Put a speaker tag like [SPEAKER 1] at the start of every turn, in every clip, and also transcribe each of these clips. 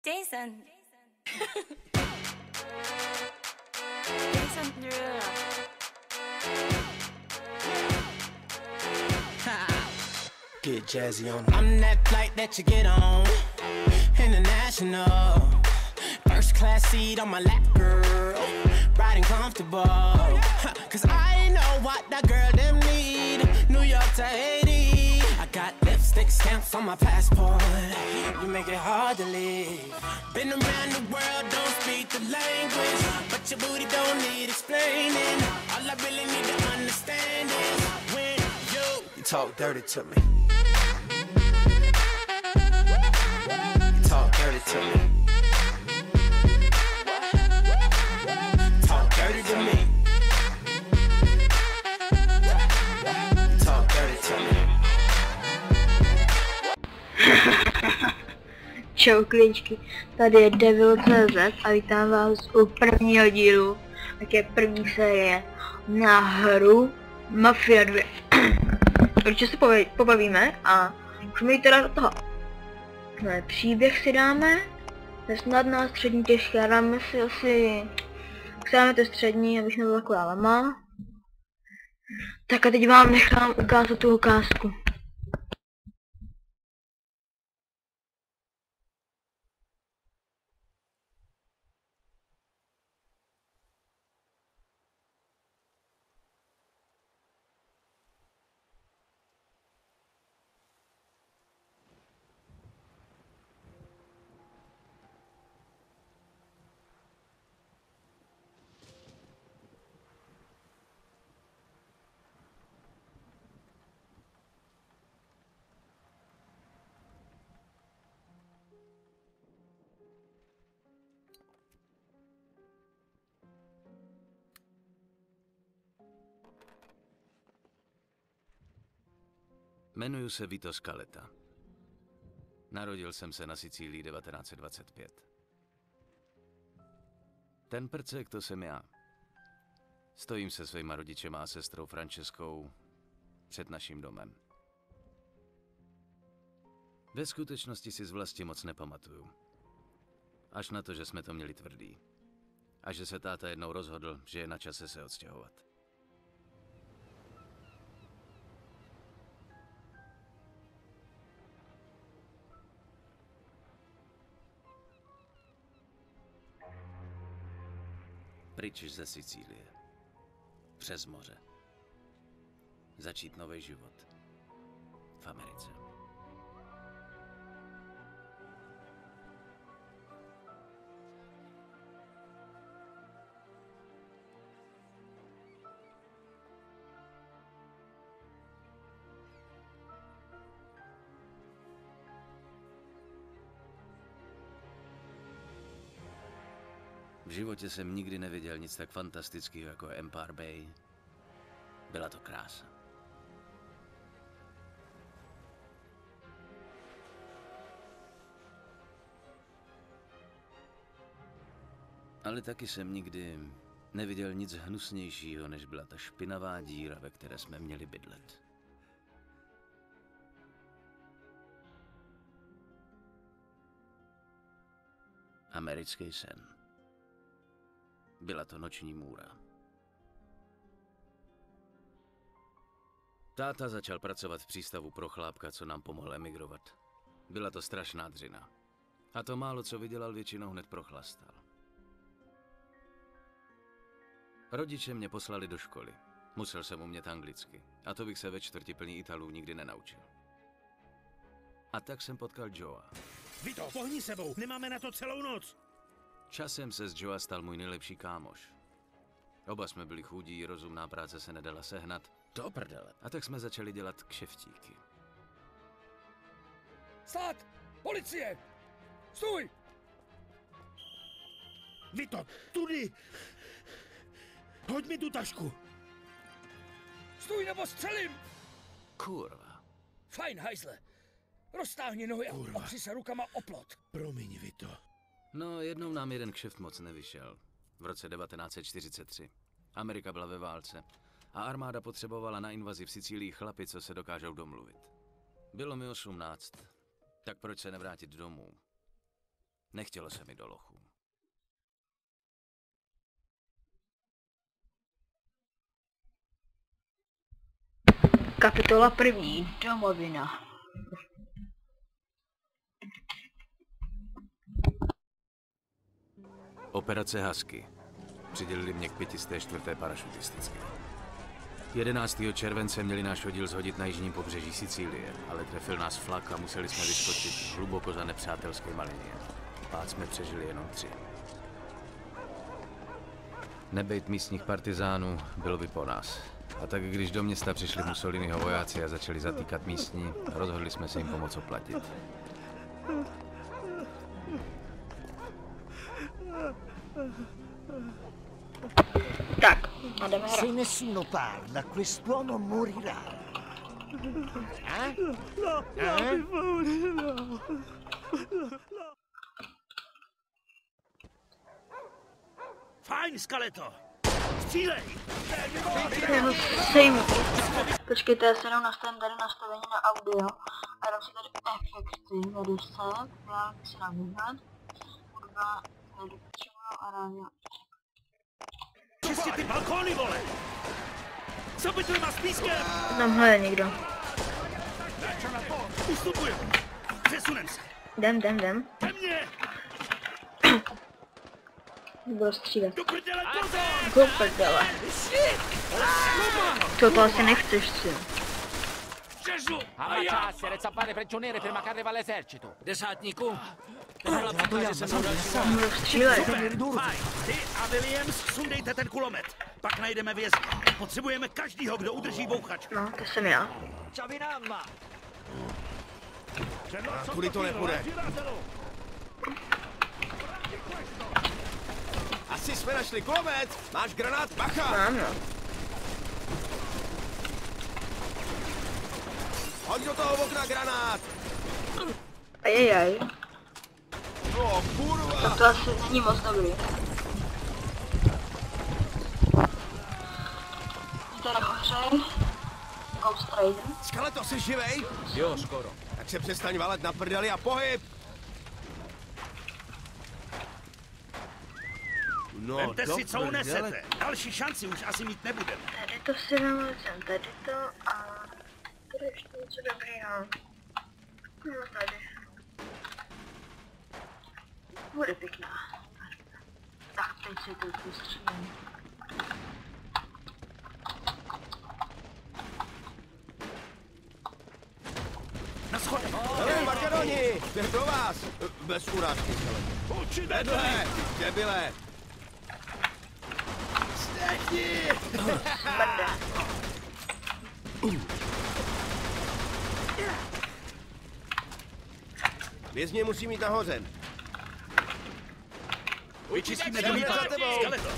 [SPEAKER 1] Jason. Jason Derulo.
[SPEAKER 2] Get jazzy on. I'm that flight that you get on. International. First class seat on my lap, girl. Riding comfortable. Cause I know what that girl them need. New York to Haiti. I got lipstick stamps on my passport. You make it hard to leave. Been around the world, don't speak the language. But your booty don't need explaining. All I really need to understand is when you talk dirty to me. You talk dirty to me. Talk dirty to me. Talk dirty to me.
[SPEAKER 3] Čau kličky, tady je Devil.cz a vítám vás u prvního dílu, také první série na hru Mafia 2. Určitě se pobavíme a můžeme jít teda do toho. Příběh si dáme, nesnadná, střední, těžká, dáme si asi, dáme to střední, abych nebyla taková lama. Tak a teď vám nechám ukázat tu ukázku.
[SPEAKER 4] Jmenuji se Vito Scaletta. Narodil jsem se na Sicílii 1925. Ten prcek, to jsem já. Stojím se svýma rodičema a sestrou Franceskou před naším domem. Ve skutečnosti si z vlasti moc nepamatuju. Až na to, že jsme to měli tvrdý. A že se táta jednou rozhodl, že je na čase se odstěhovat. Pryč ze Sicílie. Přes moře. Začít nový život. V Americe. V životě jsem nikdy neviděl nic tak fantastického jako Empire Bay. Byla to krása. Ale taky jsem nikdy neviděl nic hnusnějšího, než byla ta špinavá díra, ve které jsme měli bydlet. Americký sen. Byla to noční můra. Táta začal pracovat v přístavu pro chlápka, co nám pomohl emigrovat. Byla to strašná dřina. A to málo, co vydělal, většinou hned prochlastal. Rodiče mě poslali do školy. Musel jsem umět anglicky. A to bych se ve čtvrti plný Italů nikdy nenaučil. A tak jsem potkal Joea.
[SPEAKER 5] Vito, pohni sebou, nemáme na to celou noc.
[SPEAKER 4] Časem se z Joea stal můj nejlepší kámoš. Oba jsme byli chudí, rozumná práce se nedala sehnat. Do prdele. A tak jsme začali dělat kšeftíky.
[SPEAKER 5] Stát! Policie! Stůj! Vito, tudy! Hoď mi tu tašku! Stůj nebo střelím!
[SPEAKER 4] Kurva.
[SPEAKER 5] Fajn, hajzle. Roztáhni nohy a opři se rukama o plot. Promiň, Vito.
[SPEAKER 4] No, jednou nám jeden kšeft moc nevyšel. V roce 1943. Amerika byla ve válce a armáda potřebovala na invazi v Sicílii chlapy, co se dokážou domluvit. Bylo mi 18, tak proč se nevrátit domů? Nechtělo se mi do lochů.
[SPEAKER 3] Kapitola 1. Domovina.
[SPEAKER 4] Operace Husky. Přidělili mě k 504. parašutistické. 11. července měli náš oddíl zhodit na jižním pobřeží Sicílie, ale trefil nás flak a museli jsme vyskočit hluboko za nepřátelskými linie. Pád jsme přežili jenom 3. Nebejt místních partizánů, bylo by po nás. A tak když do města přišli Mussoliniho vojáci a začali zatýkat místní, rozhodli jsme se jim pomoct oplatit.
[SPEAKER 3] Tak, a jdeme
[SPEAKER 1] Se
[SPEAKER 3] hrát.
[SPEAKER 1] nessuno parla, quest'uomo morirà.
[SPEAKER 5] Fajn, Skeleto! Střílej!
[SPEAKER 3] Jeho sejmu. Počkejte, já se jenom nastavím tady nastavení na audio. A dám si tady efekty, tady se, já si dám vyhrát. Hudba, tady potřebuji a rádio.
[SPEAKER 5] Čistě ty balkóny, vole! Zabitujeme s pískem!
[SPEAKER 3] Tamhle je někdo.
[SPEAKER 5] Ustupuju! Přesunem se!
[SPEAKER 3] Jdem.
[SPEAKER 5] Ke mně!
[SPEAKER 3] Budu střílet.
[SPEAKER 5] Do prdele, pozor!
[SPEAKER 3] Go prdele. To asi nechceš si.
[SPEAKER 5] Přežu!
[SPEAKER 6] Ammacciarsi, rezzapare prigioniere prima che arriva l'esercito.
[SPEAKER 4] Desátníku, tohle případ, že jsem
[SPEAKER 3] Budu střílet.
[SPEAKER 5] Fajn, ty a Williams sundejte ten kulomet. Pak najdeme vězně. Potřebujeme každýho, kdo udrží bouchačku.
[SPEAKER 3] No, to jsem já.
[SPEAKER 7] Kudy to nepůjde? Asi jsme našli kulomet. Máš granát, bacha!
[SPEAKER 3] Ano.
[SPEAKER 7] Hoď do toho okna granát!
[SPEAKER 3] Ajajaj.
[SPEAKER 7] No, kurva!
[SPEAKER 3] Tak to asi není moc dobrý. Tady ohřej. Ghost Rider.
[SPEAKER 7] Skeleto, jsi živej?
[SPEAKER 4] Jo, skoro.
[SPEAKER 7] Tak se přestaň valet na prdeli a pohyb! No,
[SPEAKER 5] Vemte si, co unesete. Další šanci už asi mít nebudeme.
[SPEAKER 3] Tady to si namluvím, tady to a tady ještě něco dobrýho. No tady. Bude pěkná. Tak teď si to vystřílím.
[SPEAKER 5] Na schodech!
[SPEAKER 7] Hele, Makedoni! Jde do vás! Bez urážky, skeleto. Vedle! Debile! Stehni!
[SPEAKER 3] Smrde.
[SPEAKER 7] Vězně musí mít nahoře.
[SPEAKER 5] Vyčistíme
[SPEAKER 7] Jdeme
[SPEAKER 5] druhý
[SPEAKER 7] za
[SPEAKER 5] pár.
[SPEAKER 7] tebou.
[SPEAKER 5] Skeleto,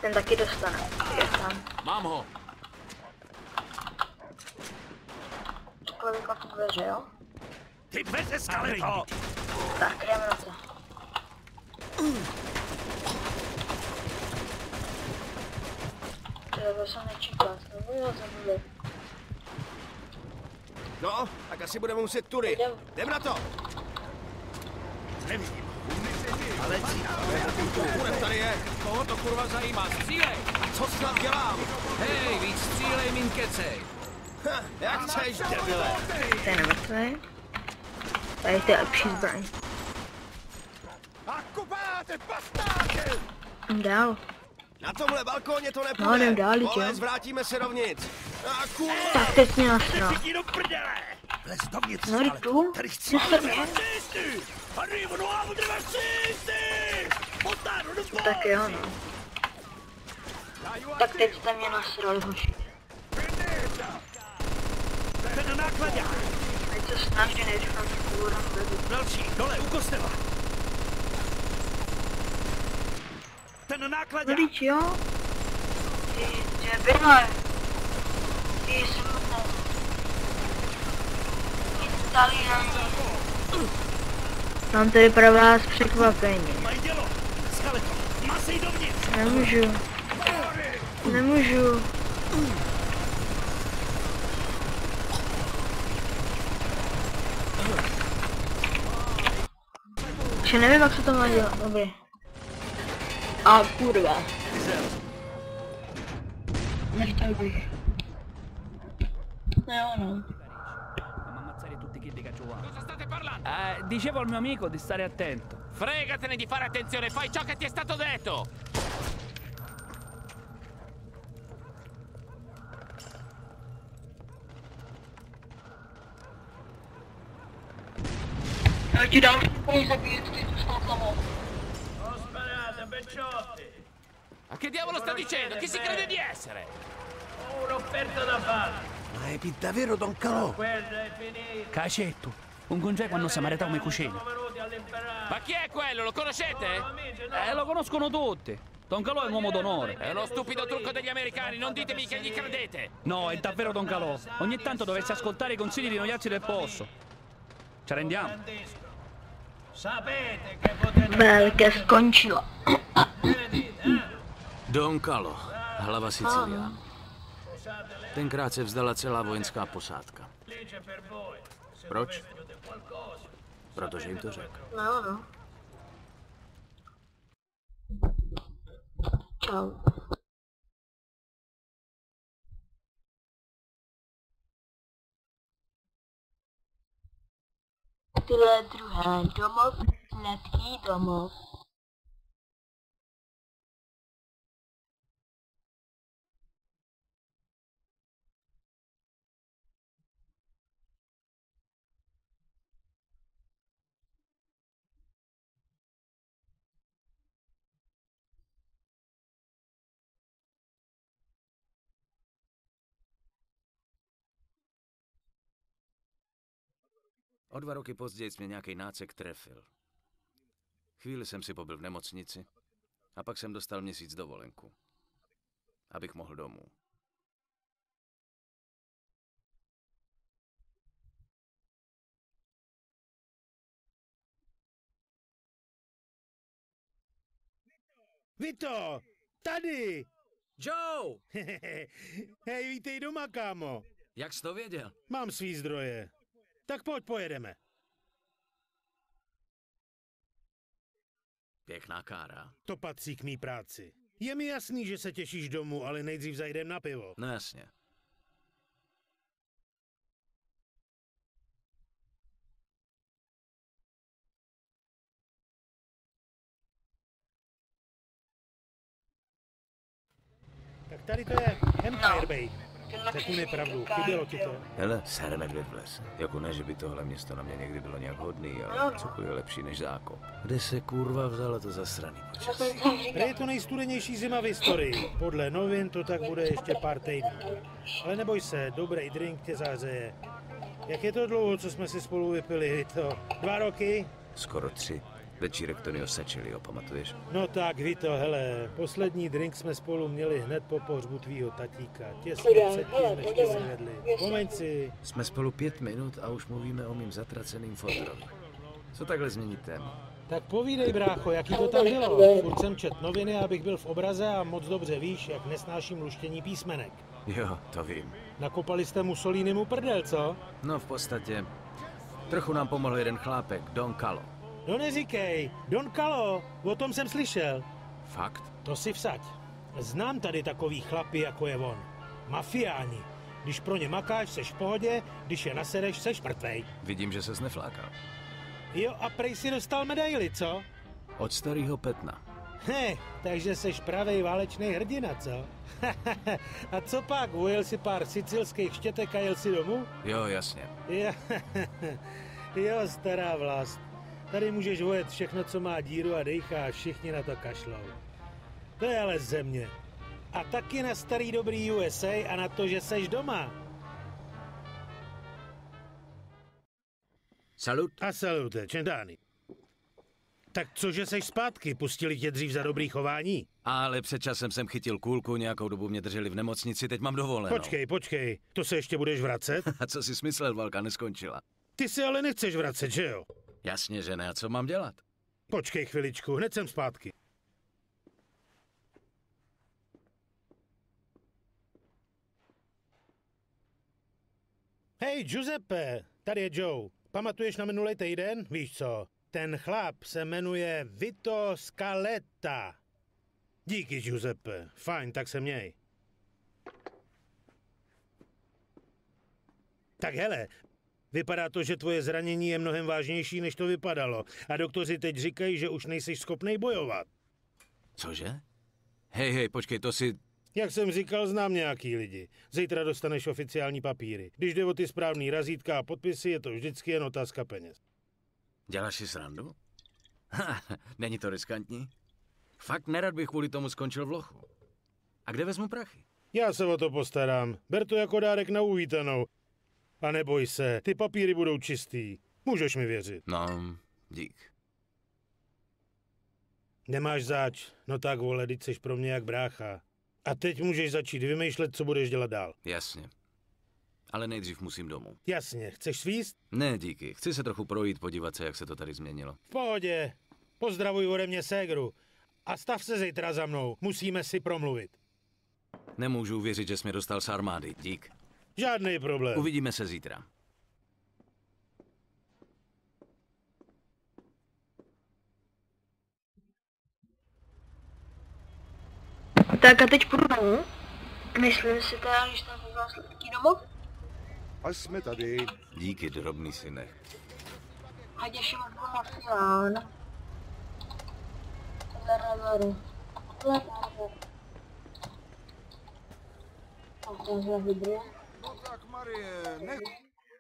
[SPEAKER 3] Ten taky dostane. Je tam.
[SPEAKER 4] Mám ho.
[SPEAKER 3] Takhle vyklapit dveře, jo?
[SPEAKER 5] ty dveře, Skeleto!
[SPEAKER 3] Tak, jdeme na to. To jsem nečekal, to bylo zabili.
[SPEAKER 7] No, tak asi budeme muset tudy. Jdem na to!
[SPEAKER 5] Nevidím. Ale
[SPEAKER 7] Kurem tady je.
[SPEAKER 4] Koho to kurva zajímá? Střílej!
[SPEAKER 7] Co snad dělám?
[SPEAKER 4] Hej, víc střílej, míň kecej.
[SPEAKER 7] Ha, jak chceš, debile?
[SPEAKER 3] To je nemrtvý. Tady to je lepší zbraň. Jdem dál.
[SPEAKER 7] Na tomhle balkóně to nepůjde.
[SPEAKER 3] No, jdem dál,
[SPEAKER 7] Vole,
[SPEAKER 3] jo.
[SPEAKER 7] zvrátíme se dovnitř. A kurva!
[SPEAKER 3] Tak teď mě nasral.
[SPEAKER 5] Jdi do prdele! Vlez dovnitř,
[SPEAKER 3] No,
[SPEAKER 5] Skeleto.
[SPEAKER 3] jdu.
[SPEAKER 5] Tady chci
[SPEAKER 3] Nesr mě.
[SPEAKER 5] fascisty! Arrivano altri fascisti! Montano, non puoi!
[SPEAKER 3] Tak jo, no. Tak teď jste mě nasrali, hoši.
[SPEAKER 5] Ten na nákladě!
[SPEAKER 3] Teď se snaží nejdřív budem bezit.
[SPEAKER 5] Další, dole u kostela! Ten na nákladě!
[SPEAKER 3] No teď jo. Ty debile. Ty smutné. Italiani. Mám tady pro vás překvapení.
[SPEAKER 5] Mají dělo! Skeleto, masej dovnitř!
[SPEAKER 3] Nemůžu. Nemůžu. Že nevím, jak se to má dělat, dobrý. A kurva. Nechtěl bych. No, no.
[SPEAKER 8] Ammazzare tutti i kid che ho.
[SPEAKER 6] Cosa state parlando?
[SPEAKER 8] Dicevo al mio amico di stare attento.
[SPEAKER 6] Fregatene di fare attenzione, fai ciò che ti è stato detto!
[SPEAKER 3] Já ti dám úplně zabít, ty tu škotlamou.
[SPEAKER 6] Ma che diavolo sta dicendo? Chi si crede di essere?
[SPEAKER 1] Ma è davvero Don Calò?
[SPEAKER 8] Cacetto, un congeco samaritano come cucina.
[SPEAKER 6] Ma chi è quello? Lo conoscete?
[SPEAKER 8] Lo conoscono tutti. Don Calò è un uomo d'onore.
[SPEAKER 6] È uno stupido trucco degli americani, non ditemi che gli credete!
[SPEAKER 8] No, è davvero Don Calò. Ogni tanto dovresti ascoltare i consigli di noi altri del posto. Ci rendiamo?
[SPEAKER 3] Velké skončilo.
[SPEAKER 4] Don Calò, hlava Sicília. Tenkrát se vzdala celá vojenská posádka. Proč? Protože jim to řekl.
[SPEAKER 3] No, no. Čau. Tyhle druhé domov, letý domov.
[SPEAKER 4] O 2 roky později mě nějaký nácek trefil. Chvíli jsem si pobyl v nemocnici a pak jsem dostal měsíc dovolenku, abych mohl domů.
[SPEAKER 9] Vito! Tady!
[SPEAKER 4] Joe!
[SPEAKER 9] Hej, vítej doma, kámo.
[SPEAKER 4] Jak jsi to věděl?
[SPEAKER 9] Mám svý zdroje. Tak pojď, pojedeme.
[SPEAKER 4] Pěkná kára.
[SPEAKER 9] To patří k mý práci. Je mi jasný, že se těšíš domů, ale nejdřív zajdem na pivo.
[SPEAKER 4] No jasně.
[SPEAKER 9] Tak tady to je Empire Bay. Řekni mi pravdu, chybělo ti to?
[SPEAKER 4] Hele, ser medvěd v lese. Jako ne, že by tohle město na mě někdy bylo nějak hodný, ale cokoliv je lepší než zákop. Kde se kurva vzala to zasraný počasí?
[SPEAKER 9] Je to nejstudenější zima v historii. Podle novin to tak bude ještě pár týdnů. Ale neboj se, dobrý drink tě zahřeje. Jak je to dlouho, co jsme si spolu vypili? To 2 roky?
[SPEAKER 4] Skoro 3. Večírek Tonio Sacchilliho, pamatuješ?
[SPEAKER 9] No tak, Vito, hele, poslední drink jsme spolu měli hned po pohřbu tvýho tatíka. Těsně předtím, než tě vyvedli. Pomeň si.
[SPEAKER 4] Jsme spolu 5 minut a už mluvíme o mým zatraceným fotrovi. Co takhle změnit téma?
[SPEAKER 9] Tak povídej, brácho, jaký to tam bylo? Furt jsem čet noviny, abych byl v obraze a moc dobře víš, jak nesnáším luštění písmenek.
[SPEAKER 4] Jo, to vím.
[SPEAKER 9] Nakopali jste Mussolinimu prdel, co?
[SPEAKER 4] No v podstatě, trochu nám pomohl jeden chlápek, Don Calò.
[SPEAKER 9] No neříkej, Don Calò, o tom jsem slyšel.
[SPEAKER 4] Fakt?
[SPEAKER 9] To si vsaď. Znám tady takový chlapy, jako je on. Mafiáni. Když pro ně makáš, seš v pohodě, když je nasereš, seš mrtvej.
[SPEAKER 4] Vidím, že ses neflákal.
[SPEAKER 9] Jo, a prej si dostal medaili, co?
[SPEAKER 4] Od starého Petna.
[SPEAKER 9] Takže seš pravej válečný hrdina, co? A co pak, ujel si pár sicilských štětek a jel si domů?
[SPEAKER 4] Jo, jasně.
[SPEAKER 9] Jo, stará vlast. Tady můžeš vojet všechno, co má díru a dejchá a všichni na to kašlou. To je ale země. A taky na starý dobrý USA a na to, že seš doma.
[SPEAKER 4] Salut.
[SPEAKER 9] A salute, čendány. Tak cože seš zpátky? Pustili tě dřív za dobrý chování?
[SPEAKER 4] Ale před časem jsem chytil kůlku, nějakou dobu mě drželi v nemocnici, teď mám dovolenou.
[SPEAKER 9] Počkej, to se ještě budeš vracet?
[SPEAKER 4] A co jsi smyslel, válka neskončila?
[SPEAKER 9] Ty se ale nechceš vracet, že jo?
[SPEAKER 4] Jasně, že ne, a co mám dělat?
[SPEAKER 9] Počkej chviličku, hned jsem zpátky. Hej, Giuseppe, tady je Joe. Pamatuješ na minulý týden? Víš co? ten chlap se jmenuje Vito Scaletta. Díky, Giuseppe. Fajn, tak se měj. Tak hele, vypadá to, že tvoje zranění je mnohem vážnější, než to vypadalo. A doktoři teď říkají, že už nejsi schopnej bojovat.
[SPEAKER 4] Cože? Hej, počkej, to si...
[SPEAKER 9] Jak jsem říkal, znám nějaký lidi. Zítra dostaneš oficiální papíry. Když jde o ty správný razítka a podpisy, je to vždycky jen otázka peněz.
[SPEAKER 4] Děláš si srandu? Není to riskantní? Fakt nerad bych kvůli tomu skončil v lochu. A kde vezmu prachy?
[SPEAKER 9] Já se o to postarám. Ber to jako dárek na uvítanou. A neboj se, ty papíry budou čistý. Můžeš mi věřit.
[SPEAKER 4] No, dík.
[SPEAKER 9] Nemáš zač. No tak vole, teď seš pro mě jak brácha. A teď můžeš začít vymýšlet, co budeš dělat dál.
[SPEAKER 4] Jasně. Ale nejdřív musím domů.
[SPEAKER 9] Jasně, chceš svíst?
[SPEAKER 4] Ne, díky. Chci se trochu projít, podívat se, jak se to tady změnilo.
[SPEAKER 9] V pohodě. Pozdravuj ode mě ségru. A stav se zítra za mnou. Musíme si promluvit.
[SPEAKER 4] Nemůžu uvěřit, že jsi mě dostal z armády. Dík.
[SPEAKER 9] Žádný problém.
[SPEAKER 4] Uvidíme se zítra.
[SPEAKER 3] Tak a teď půjdu domů. Myslím si teda, že tam udělal sladký domov.
[SPEAKER 7] A jsme tady.
[SPEAKER 4] Díky, drobný syne.
[SPEAKER 3] A těším už budu mafián. Lereveru. A to je vydry.
[SPEAKER 7] No tak, Marie, nech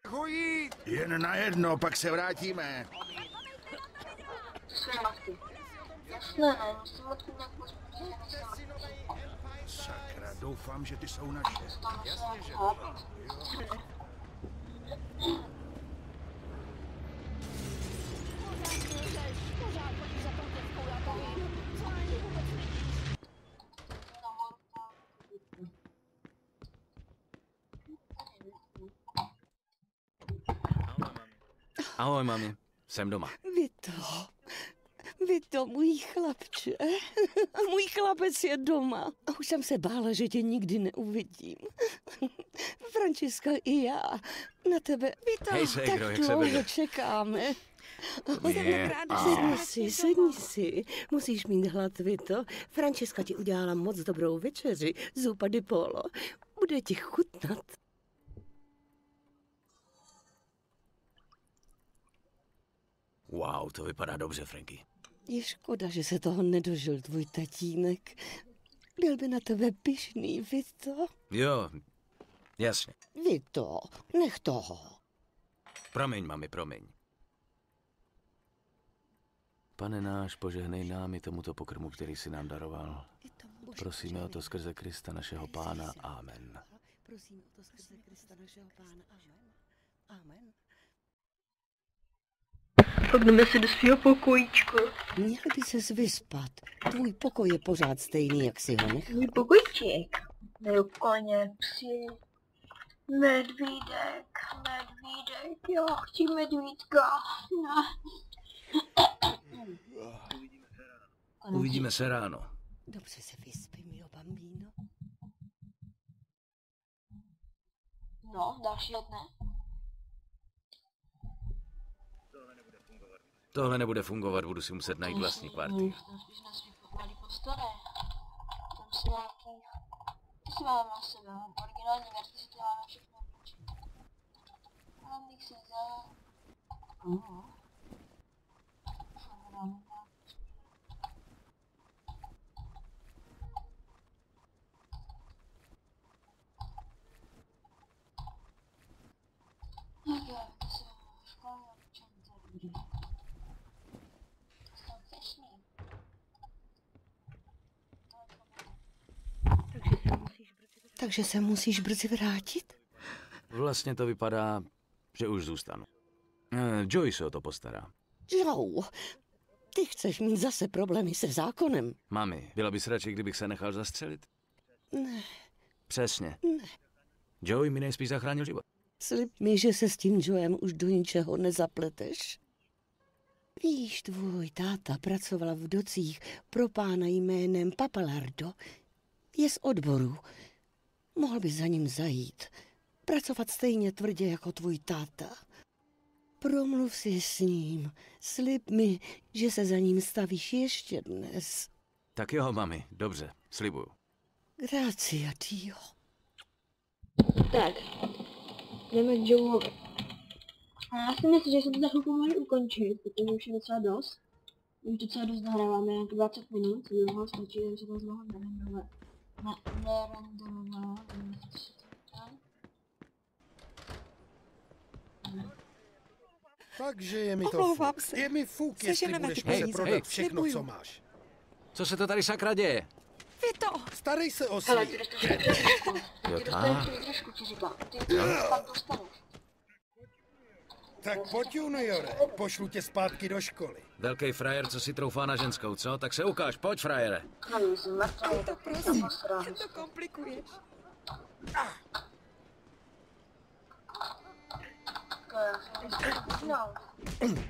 [SPEAKER 7] ho jít.
[SPEAKER 5] Jen na jedno, pak se vrátíme.
[SPEAKER 3] Své matky. Jasné, ne, musím matky nějak pospíšit.
[SPEAKER 5] Sakra, doufám, že ty jsou naše.
[SPEAKER 3] Jasně, že
[SPEAKER 4] Ahoj, mami. Jsem doma.
[SPEAKER 10] Vito, můj chlapče. Můj chlapec je doma. A už jsem se bála, že tě nikdy neuvidím. Františka i já. Na tebe, Vito,
[SPEAKER 4] Hej, ségro,
[SPEAKER 10] tak
[SPEAKER 4] jak se
[SPEAKER 10] dlouho
[SPEAKER 4] vede?
[SPEAKER 10] čekáme.
[SPEAKER 4] Je.
[SPEAKER 10] Sedni si. Musíš mít hlad, Vito. Františka ti udělala moc dobrou večeři. Zupa di polo. Bude ti chutnat.
[SPEAKER 4] Wow, to vypadá dobře, Franky.
[SPEAKER 10] Je škoda, že se toho nedožil tvůj tatínek. Byl by na tebe pyšný, Vito.
[SPEAKER 4] Jo, jasně.
[SPEAKER 10] Vito, nech toho.
[SPEAKER 4] Promiň, mami, promiň. Pane náš, požehnej nám i tomuto pokrmu, který si nám daroval. Prosíme o to skrze Krista našeho Pána. Amen.
[SPEAKER 10] Prosíme o to skrze Krista našeho Pána. Amen. Amen.
[SPEAKER 3] Tak jdeme si do svého pokojíčku.
[SPEAKER 10] Měl by ses vyspat. Tvůj pokoj je pořád stejný, jak si ho nechal.
[SPEAKER 3] Můj pokojíček. Jo, koně, psi. Medvídek, jo, chci medvídka. No.
[SPEAKER 4] Uvidíme se ráno.
[SPEAKER 10] Dobře se vyspí, mio bambino.
[SPEAKER 3] No, dalšího dne.
[SPEAKER 4] Tohle nebude fungovat, budu si muset najít vlastní kvarty.
[SPEAKER 3] Tam spíš na svých malý postore. Tam si nějaký... To si mám na sebe, mám originální verzi, si to máme všechno obličit. Mám bych si vzal... Tak jo, to se školní obličení, to je dobrý.
[SPEAKER 10] Takže se musíš brzy vrátit?
[SPEAKER 4] Vlastně to vypadá, že už zůstanu. Joey se o to postará.
[SPEAKER 10] Joe, ty chceš mít zase problémy se zákonem?
[SPEAKER 4] Mami, byla bys radši, kdybych se nechal zastřelit?
[SPEAKER 10] Ne.
[SPEAKER 4] Přesně.
[SPEAKER 10] Ne.
[SPEAKER 4] Joey mi nejspíš zachránil život.
[SPEAKER 10] Slib mi, že se s tím Joem už do ničeho nezapleteš. Víš, tvůj táta pracoval v docích pro pána jménem Papalardo. Je z odboru. Mohl by za ním zajít. Pracovat stejně tvrdě jako tvůj táta. Promluv si s ním. Slib mi, že se za ním stavíš ještě dnes.
[SPEAKER 4] Tak jo, mami, dobře, slibuju.
[SPEAKER 10] Gracia, Dio.
[SPEAKER 3] Tak, jdeme k Joeovi. A já si myslím, že se to za chvilku mohli ukončit, protože už je docela dost. Už docela dost nahráváme, jak 20 minut, jo, stačí, že se to znovu nerendovat.
[SPEAKER 1] Takže je mi to
[SPEAKER 11] Omlouvám
[SPEAKER 1] fuk.
[SPEAKER 11] se.
[SPEAKER 1] Je mi fuk, jestli
[SPEAKER 11] Seženeme
[SPEAKER 1] budeš
[SPEAKER 11] ty
[SPEAKER 1] muset
[SPEAKER 11] peníze.
[SPEAKER 1] prodat všechno,
[SPEAKER 11] Slibuju.
[SPEAKER 1] co máš.
[SPEAKER 4] Co se to tady sakra děje?
[SPEAKER 11] Vito!
[SPEAKER 1] Starej se o
[SPEAKER 3] Hele,
[SPEAKER 1] svý.
[SPEAKER 3] ty dostaneš trošku.
[SPEAKER 4] Jo,
[SPEAKER 3] Ty dostaneš trošku, ti říkám. Ty tam dostaneš.
[SPEAKER 1] Tak pojď, juniore, pošlu tě zpátky do školy.
[SPEAKER 4] Velký frajer, co si troufá na ženskou, co? Tak se ukáž, pojď, frajere.
[SPEAKER 3] Nevím, jsem mrtvý,
[SPEAKER 11] To
[SPEAKER 3] tak
[SPEAKER 11] prosím,
[SPEAKER 3] posrám.
[SPEAKER 11] ty to komplikuješ.
[SPEAKER 3] No,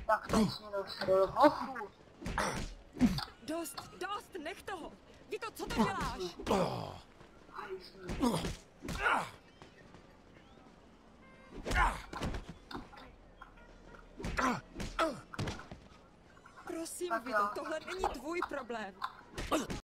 [SPEAKER 3] tak to si nosil hochu.
[SPEAKER 11] Dost, nech toho! Vito, co to děláš? Prosím, Vito, tohle není tvůj problém.